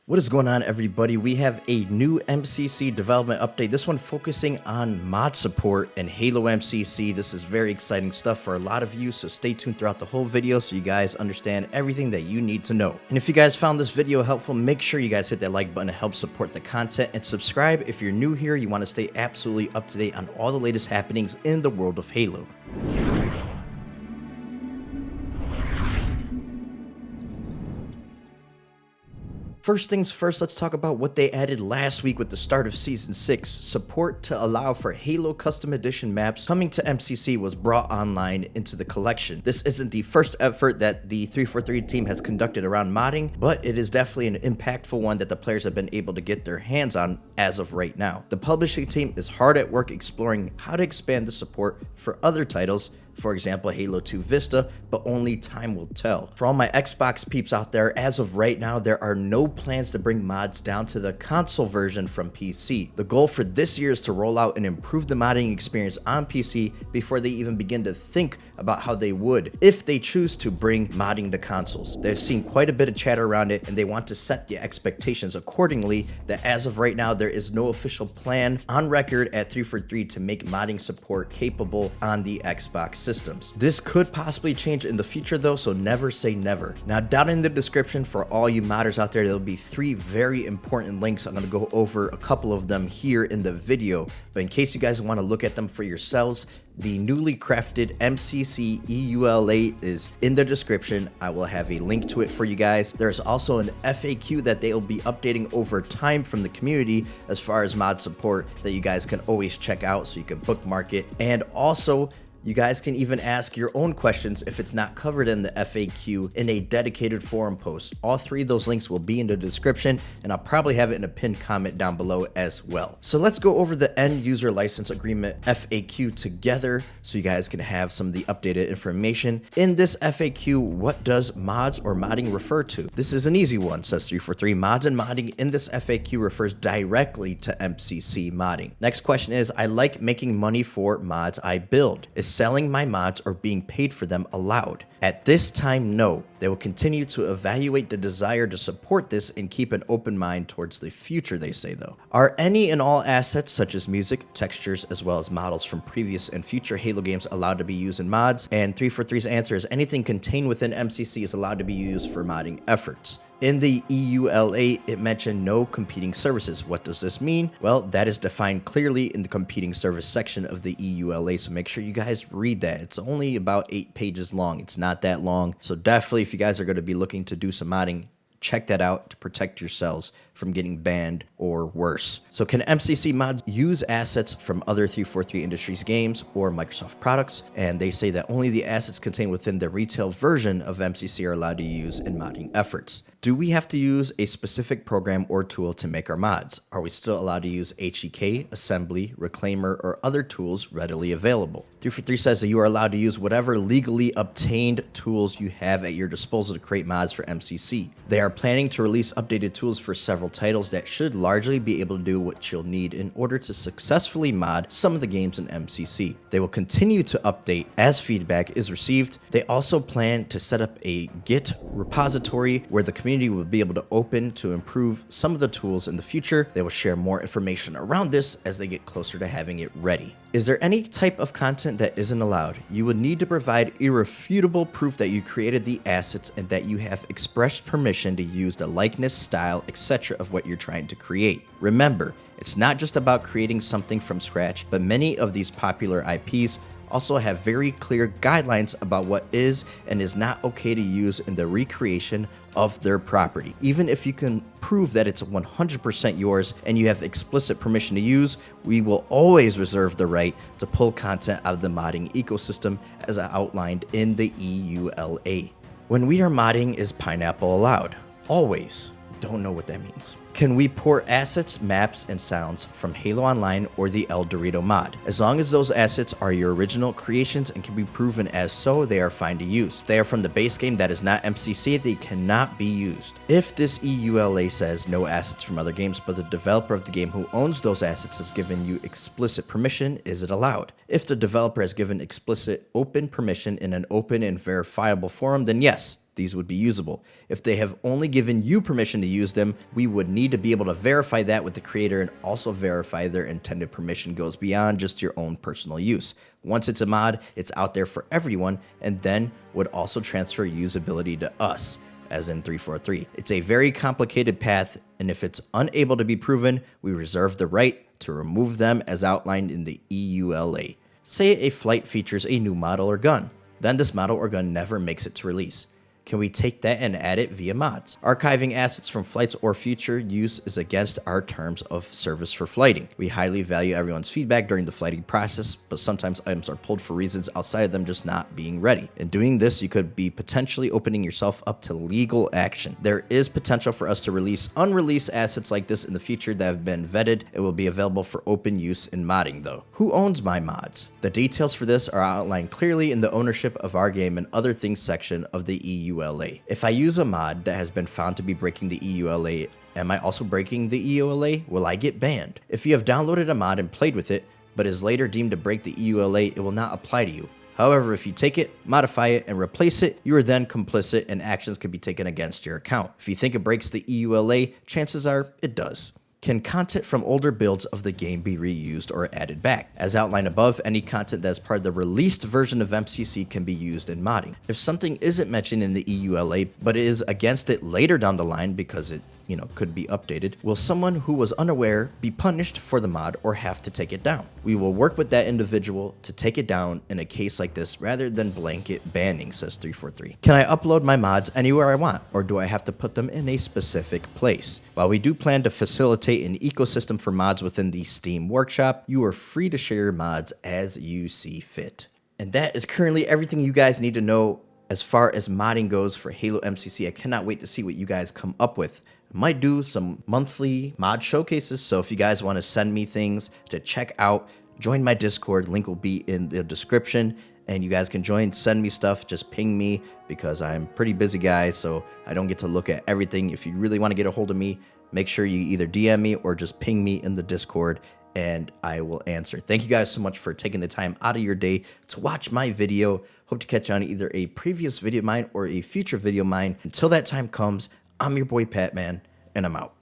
What is going on, everybody? We have a new MCC development update. This one focusing on mod support and Halo MCC. This is very exciting stuff for a lot of you, so stay tuned throughout the whole video so you guys understand everything that you need to know. And if you guys found this video helpful, make sure you guys hit that like button to help support the content, and subscribe if you're new here. You want to stay absolutely up to date on all the latest happenings in the world of Halo. First things first, let's talk about what they added last week with the start of Season 6. Support to allow for Halo Custom Edition maps coming to MCC was brought online into the collection. This isn't the first effort that the 343 team has conducted around modding, but it is definitely an impactful one that the players have been able to get their hands on as of right now. The publishing team is hard at work exploring how to expand the support for other titles, for example, Halo 2 Vista, but only time will tell. For all my Xbox peeps out there, as of right now, there are no plans to bring mods down to the console version from PC. The goal for this year is to roll out and improve the modding experience on PC before they even begin to think about how they would if they choose to bring modding to consoles. They've seen quite a bit of chatter around it, and they want to set the expectations accordingly. That as of right now, there is no official plan on record at 343 to make modding support capable on the Xbox systems. This could possibly change in the future though, so never say never. Now, down in the description for all you modders out there, there'll be 3 very important links. I'm going to go over a couple of them here in the video, but in case you guys want to look at them for yourselves, the newly crafted MCC EULA is in the description. I will have a link to it for you guys. There's also an FAQ that they'll be updating over time from the community as far as mod support that you guys can always check out, so you can bookmark it. And also, you guys can even ask your own questions if it's not covered in the FAQ in a dedicated forum post. All 3 of those links will be in the description, and I'll probably have it in a pinned comment down below as well. So let's go over the end user license agreement FAQ together so you guys can have some of the updated information. In this FAQ, what does mods or modding refer to? This is an easy one, says 343. Mods and modding in this FAQ refers directly to MCC modding. Next question is, I like making money for mods I build. Is selling my mods or being paid for them allowed? At this time, no. They will continue to evaluate the desire to support this and keep an open mind towards the future, they say though. Are any and all assets such as music, textures, as well as models from previous and future Halo games allowed to be used in mods? And 343's answer is anything contained within MCC is allowed to be used for modding efforts. In the EULA, it mentioned no competing services. What does this mean? Well, that is defined clearly in the competing service section of the EULA, so make sure you guys read that. It's only about 8 pages long. It's not that long, so definitely if you guys are going to be looking to do some modding, check that out to protect yourselves from getting banned or worse. So can MCC Mods use assets from other 343 Industries games or Microsoft products? And they say that only the assets contained within the retail version of MCC are allowed to use in modding efforts. Do we have to use a specific program or tool to make our mods? Are we still allowed to use HEK, Assembly, Reclaimer, or other tools readily available? 343 says that you are allowed to use whatever legally obtained tools you have at your disposal to create mods for MCC. They are planning to release updated tools for several titles that should largely be able to do what you'll need in order to successfully mod some of the games in MCC. They will continue to update as feedback is received. They also plan to set up a Git repository where the community will be able to open to improve some of the tools in the future. They will share more information around this as they get closer to having it ready. Is there any type of content that isn't allowed? You would need to provide irrefutable proof that you created the assets and that you have expressed permission to use the likeness, style, etc. of what you're trying to create. Remember, it's not just about creating something from scratch, but many of these popular IPs also have very clear guidelines about what is and is not okay to use in the recreation of their property. Even if you can prove that it's 100% yours and you have explicit permission to use, we will always reserve the right to pull content out of the modding ecosystem as outlined in the EULA. When we are modding, is pineapple allowed? Always. Don't know what that means. Can we port assets, maps, and sounds from Halo Online or the El Dorito mod? As long as those assets are your original creations and can be proven as so, they are fine to use. If they are from the base game that is not MCC, they cannot be used. If this EULA says no assets from other games, but the developer of the game who owns those assets has given you explicit permission, is it allowed? If the developer has given explicit open permission in an open and verifiable forum, then yes, these would be usable. If they have only given you permission to use them, we would need to be able to verify that with the creator and also verify their intended permission goes beyond just your own personal use. Once it's a mod, it's out there for everyone, and then would also transfer usability to us, as in 343. It's a very complicated path, and if it's unable to be proven, we reserve the right to remove them as outlined in the EULA. Say a flight features a new model or gun, then this model or gun never makes it to release. Can we take that and add it via mods? Archiving assets from flights or future use is against our terms of service for flighting. We highly value everyone's feedback during the flighting process, but sometimes items are pulled for reasons outside of them just not being ready. In doing this, you could be potentially opening yourself up to legal action. There is potential for us to release unreleased assets like this in the future that have been vetted. It will be available for open use in modding though. Who owns my mods? The details for this are outlined clearly in the ownership of our game and other things section of the EULA. If I use a mod that has been found to be breaking the EULA, am I also breaking the EULA? Will I get banned? If you have downloaded a mod and played with it, but is later deemed to break the EULA, it will not apply to you. However, if you take it, modify it, and replace it, you are then complicit and actions can be taken against your account. If you think it breaks the EULA, chances are it does. Can content from older builds of the game be reused or added back? As outlined above, any content that is part of the released version of MCC can be used in modding. If something isn't mentioned in the EULA, but is against it later down the line because it could be updated, will someone who was unaware be punished for the mod or have to take it down? We will work with that individual to take it down in a case like this rather than blanket banning, says 343. Can I upload my mods anywhere I want, or do I have to put them in a specific place? While we do plan to facilitate an ecosystem for mods within the Steam Workshop, you are free to share your mods as you see fit. And that is currently everything you guys need to know as far as modding goes for Halo MCC. I cannot wait to see what you guys come up with. Might do some monthly mod showcases, so if you guys want to send me things to check out, join my Discord. Link will be in the description, and you guys can join, send me stuff, just ping me, because I'm a pretty busy guy, so I don't get to look at everything. If you really want to get a hold of me, make sure you either DM me or just ping me in the Discord, and I will answer. Thank you guys so much for taking the time out of your day to watch my video. Hope to catch you on either a previous video of mine or a future video of mine. Until that time comes, I'm your boy Patman, and I'm out.